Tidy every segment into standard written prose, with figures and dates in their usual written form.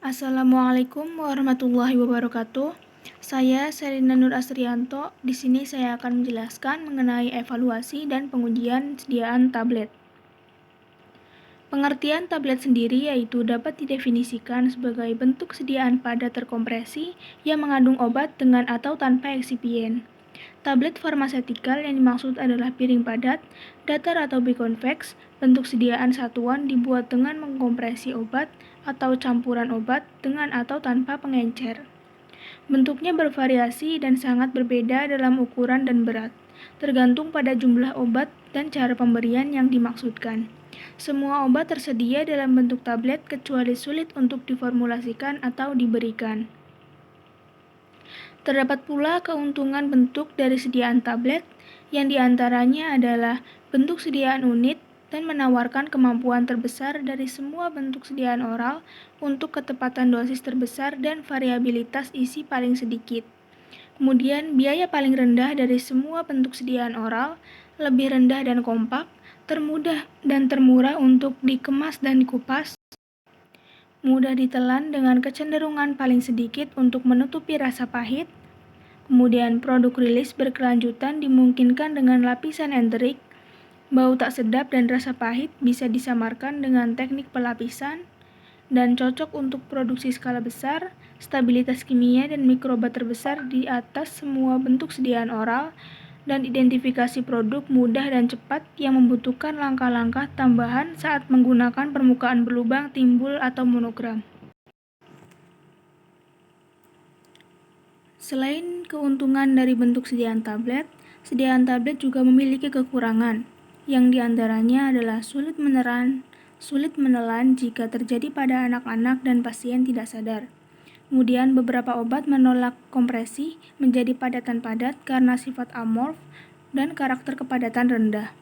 Assalamualaikum warahmatullahi wabarakatuh. Saya Selina Nur Astrianto. Di sini saya akan menjelaskan mengenai evaluasi dan pengujian sediaan tablet. Pengertian tablet sendiri yaitu dapat didefinisikan sebagai bentuk sediaan padat terkompresi yang mengandung obat dengan atau tanpa eksipien. Tablet farmasetikal yang dimaksud adalah piring padat, datar atau biconvex, bentuk sediaan satuan dibuat dengan mengkompresi obat atau campuran obat dengan atau tanpa pengencer. Bentuknya bervariasi dan sangat berbeda dalam ukuran dan berat, tergantung pada jumlah obat dan cara pemberian yang dimaksudkan. Semua obat tersedia dalam bentuk tablet kecuali sulit untuk diformulasikan atau diberikan. Terdapat pula keuntungan bentuk dari sediaan tablet, yang diantaranya adalah bentuk sediaan unit dan menawarkan kemampuan terbesar dari semua bentuk sediaan oral untuk ketepatan dosis terbesar dan variabilitas isi paling sedikit. Kemudian, biaya paling rendah dari semua bentuk sediaan oral, lebih rendah dan kompak, termudah dan termurah untuk dikemas dan dikupas, mudah ditelan dengan kecenderungan paling sedikit untuk menutupi rasa pahit. Kemudian produk rilis berkelanjutan dimungkinkan dengan lapisan enterik. Bau tak sedap dan rasa pahit bisa disamarkan dengan teknik pelapisan dan cocok untuk produksi skala besar, stabilitas kimia dan mikroba terbesar di atas semua bentuk sediaan oral, dan identifikasi produk mudah dan cepat yang membutuhkan langkah-langkah tambahan saat menggunakan permukaan berlubang, timbul, atau monogram. Selain keuntungan dari bentuk sediaan tablet juga memiliki kekurangan, yang diantaranya adalah sulit menelan jika terjadi pada anak-anak dan pasien tidak sadar. Kemudian beberapa obat menolak kompresi menjadi padatan padat karena sifat amorf dan karakter kepadatan rendah.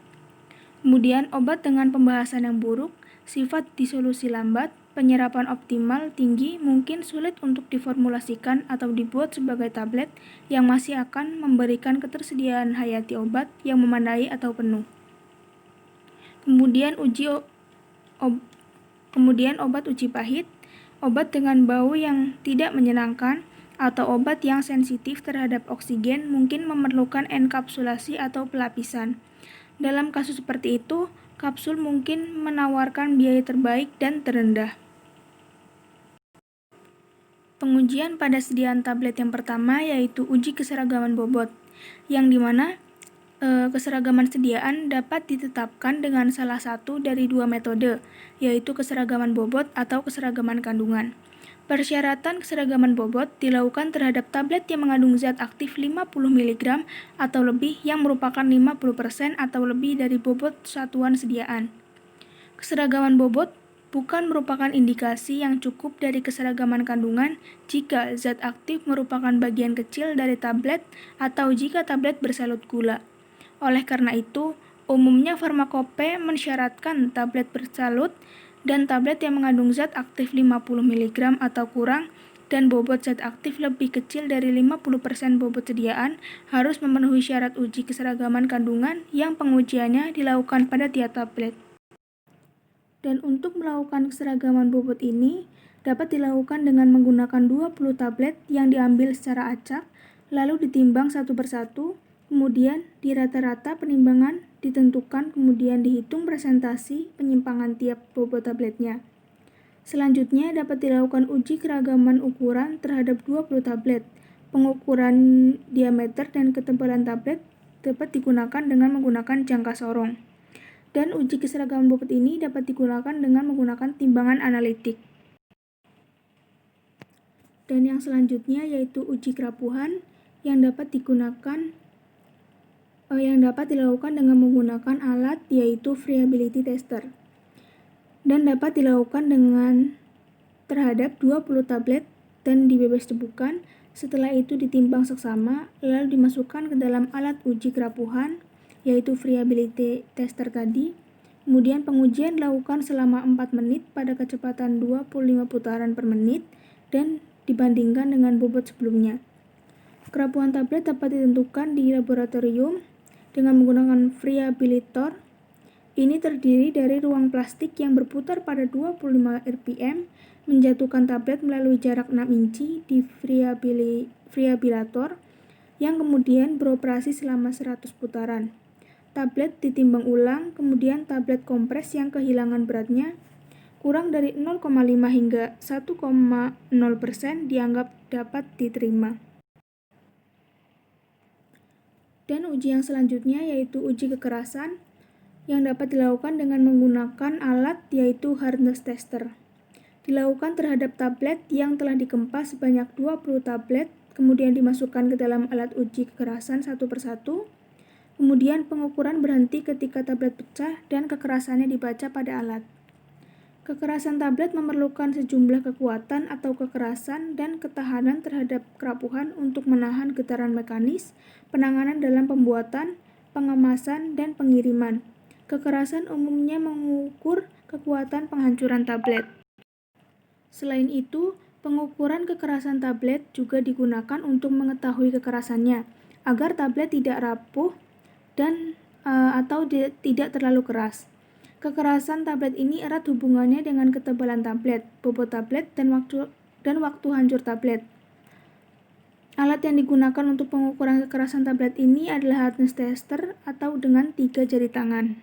Kemudian obat dengan pembahasan yang buruk, sifat disolusi lambat, penyerapan optimal tinggi mungkin sulit untuk diformulasikan atau dibuat sebagai tablet yang masih akan memberikan ketersediaan hayati obat yang memadai atau penuh. Kemudian obat uji pahit, obat dengan bau yang tidak menyenangkan, atau obat yang sensitif terhadap oksigen mungkin memerlukan enkapsulasi atau pelapisan. Dalam kasus seperti itu, kapsul mungkin menawarkan biaya terbaik dan terendah. Pengujian pada sediaan tablet yang pertama yaitu uji keseragaman bobot, yang dimana keseragaman sediaan dapat ditetapkan dengan salah satu dari dua metode, yaitu keseragaman bobot atau keseragaman kandungan. Persyaratan keseragaman bobot dilakukan terhadap tablet yang mengandung zat aktif 50 mg atau lebih yang merupakan 50% atau lebih dari bobot satuan sediaan. Keseragaman bobot bukan merupakan indikasi yang cukup dari keseragaman kandungan jika zat aktif merupakan bagian kecil dari tablet atau jika tablet bersalut gula. Oleh karena itu, umumnya farmakope mensyaratkan tablet bersalut dan tablet yang mengandung zat aktif 50 mg atau kurang dan bobot zat aktif lebih kecil dari 50% bobot sediaan harus memenuhi syarat uji keseragaman kandungan yang pengujiannya dilakukan pada tiap tablet. Dan untuk melakukan keseragaman bobot ini dapat dilakukan dengan menggunakan 20 tablet yang diambil secara acak, lalu ditimbang satu persatu, kemudian di rata-rata penimbangan ditentukan, kemudian dihitung presentasi penyimpangan tiap bobot tabletnya. Selanjutnya dapat dilakukan uji keragaman ukuran terhadap 20 tablet. Pengukuran diameter dan ketebalan tablet dapat digunakan dengan menggunakan jangka sorong. Dan uji keseragaman bobot ini dapat digunakan dengan menggunakan timbangan analitik. Dan yang selanjutnya yaitu uji kerapuhan yang dapat dilakukan dengan menggunakan alat yaitu friability tester. Dan dapat dilakukan dengan terhadap 20 tablet dan dibebas cebukan. Setelah itu ditimbang seksama lalu dimasukkan ke dalam alat uji kerapuhan yaitu friability tester tadi. Kemudian pengujian dilakukan selama 4 menit pada kecepatan 25 putaran per menit dan dibandingkan dengan bobot sebelumnya. Kerapuhan tablet dapat ditentukan di laboratorium dengan menggunakan friabilitor Ini terdiri dari ruang plastik yang berputar pada 25 rpm, menjatuhkan tablet melalui jarak 6 inci di variabilator yang kemudian beroperasi selama 100 putaran. Tablet ditimbang ulang, kemudian tablet kompres yang kehilangan beratnya kurang dari 0,5 hingga 1,0% dianggap dapat diterima. Dan uji yang selanjutnya yaitu uji kekerasan yang dapat dilakukan dengan menggunakan alat yaitu hardness tester. Dilakukan terhadap tablet yang telah dikemas sebanyak 20 tablet, kemudian dimasukkan ke dalam alat uji kekerasan satu persatu. Kemudian pengukuran berhenti ketika tablet pecah dan kekerasannya dibaca pada alat. Kekerasan tablet memerlukan sejumlah kekuatan atau kekerasan dan ketahanan terhadap kerapuhan untuk menahan getaran mekanis, penanganan dalam pembuatan, pengemasan, dan pengiriman. Kekerasan umumnya mengukur kekuatan penghancuran tablet. Selain itu, pengukuran kekerasan tablet juga digunakan untuk mengetahui kekerasannya, agar tablet tidak rapuh dan atau tidak terlalu keras. Kekerasan tablet ini erat hubungannya dengan ketebalan tablet, bobot tablet, dan waktu hancur tablet. Alat yang digunakan untuk pengukuran kekerasan tablet ini adalah hardness tester atau dengan 3 jari tangan.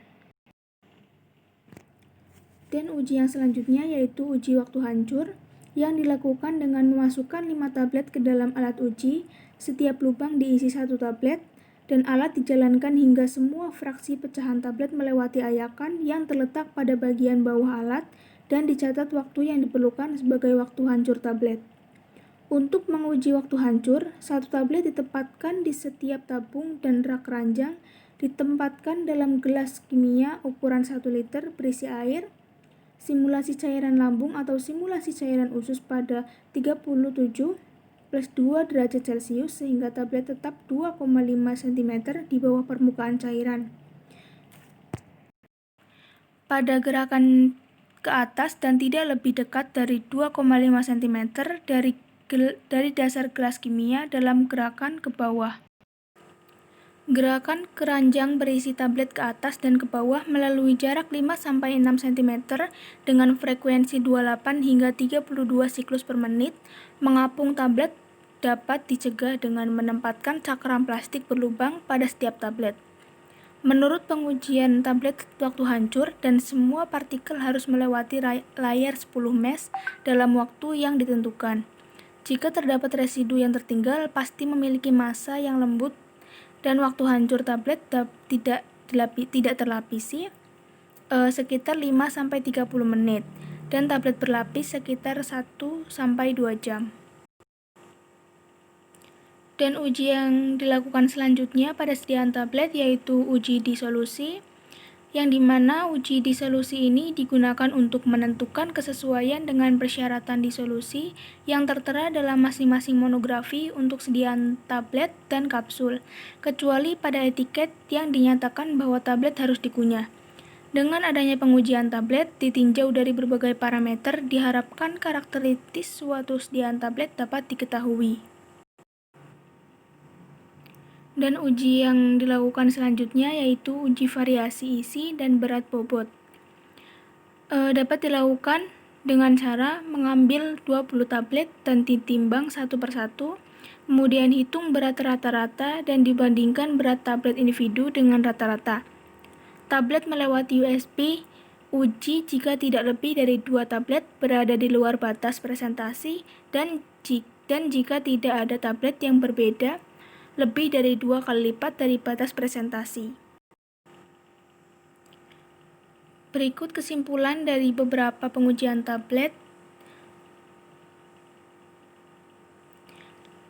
Dan uji yang selanjutnya yaitu uji waktu hancur yang dilakukan dengan memasukkan 5 tablet ke dalam alat uji, setiap lubang diisi 1 tablet, dan alat dijalankan hingga semua fraksi pecahan tablet melewati ayakan yang terletak pada bagian bawah alat dan dicatat waktu yang diperlukan sebagai waktu hancur tablet. Untuk menguji waktu hancur, 1 tablet ditempatkan di setiap tabung dan rak ranjang ditempatkan dalam gelas kimia ukuran 1 liter berisi air, simulasi cairan lambung atau simulasi cairan usus pada 37+2 derajat Celcius sehingga tablet tetap 2,5 cm di bawah permukaan cairan. Pada gerakan ke atas dan tidak lebih dekat dari 2,5 cm dari dasar gelas kimia dalam gerakan ke bawah. Gerakan keranjang berisi tablet ke atas dan ke bawah melalui jarak 5-6 cm dengan frekuensi 28 hingga 32 siklus per menit. Mengapung tablet dapat dicegah dengan menempatkan cakram plastik berlubang pada setiap tablet. Menurut pengujian tablet waktu hancur dan semua partikel harus melewati layar 10 mesh dalam waktu yang ditentukan. Jika terdapat residu yang tertinggal, pasti memiliki massa yang lembut dan waktu hancur tablet tidak terlapisi sekitar 5-30 menit dan tablet berlapis sekitar 1-2 jam. Dan uji yang dilakukan selanjutnya pada sediaan tablet yaitu uji disolusi, yang dimana uji disolusi ini digunakan untuk menentukan kesesuaian dengan persyaratan disolusi yang tertera dalam masing-masing monografi untuk sediaan tablet dan kapsul, kecuali pada etiket yang dinyatakan bahwa tablet harus dikunyah. Dengan adanya pengujian tablet ditinjau dari berbagai parameter, diharapkan karakteristik suatu sediaan tablet dapat diketahui. Dan uji yang dilakukan selanjutnya yaitu uji variasi isi dan berat bobot. Dapat dilakukan dengan cara mengambil 20 tablet dan ditimbang satu persatu, kemudian hitung berat rata-rata dan dibandingkan berat tablet individu dengan rata-rata. Tablet melewati USB uji jika tidak lebih dari 2 tablet berada di luar batas presentasi dan jika tidak ada tablet yang berbeda lebih dari 2 kali lipat dari batas presentasi. Berikut kesimpulan dari beberapa pengujian tablet.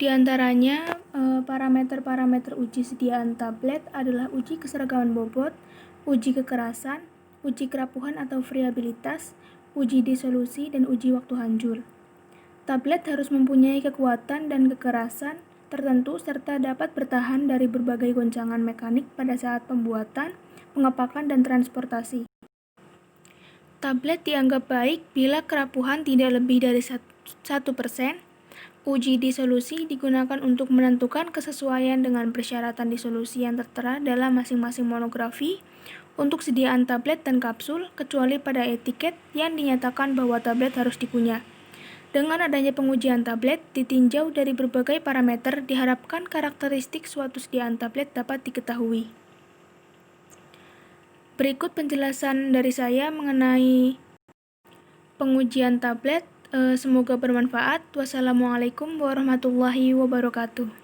Di antaranya, parameter-parameter uji sediaan tablet adalah uji keseragaman bobot, uji kekerasan, uji kerapuhan atau variabilitas, uji disolusi, dan uji waktu hancur. Tablet harus mempunyai kekuatan dan kekerasan tertentu serta dapat bertahan dari berbagai goncangan mekanik pada saat pembuatan, pengepakan, dan transportasi. Tablet dianggap baik bila kerapuhan tidak lebih dari 1%. Uji disolusi digunakan untuk menentukan kesesuaian dengan persyaratan disolusi yang tertera dalam masing-masing monografi. untuk sediaan tablet dan kapsul, kecuali pada etiket yang dinyatakan bahwa tablet harus dikunyah. Dengan adanya pengujian tablet, ditinjau dari berbagai parameter, diharapkan karakteristik suatu sediaan tablet dapat diketahui. Berikut penjelasan dari saya mengenai pengujian tablet. Semoga bermanfaat. Wassalamualaikum warahmatullahi wabarakatuh.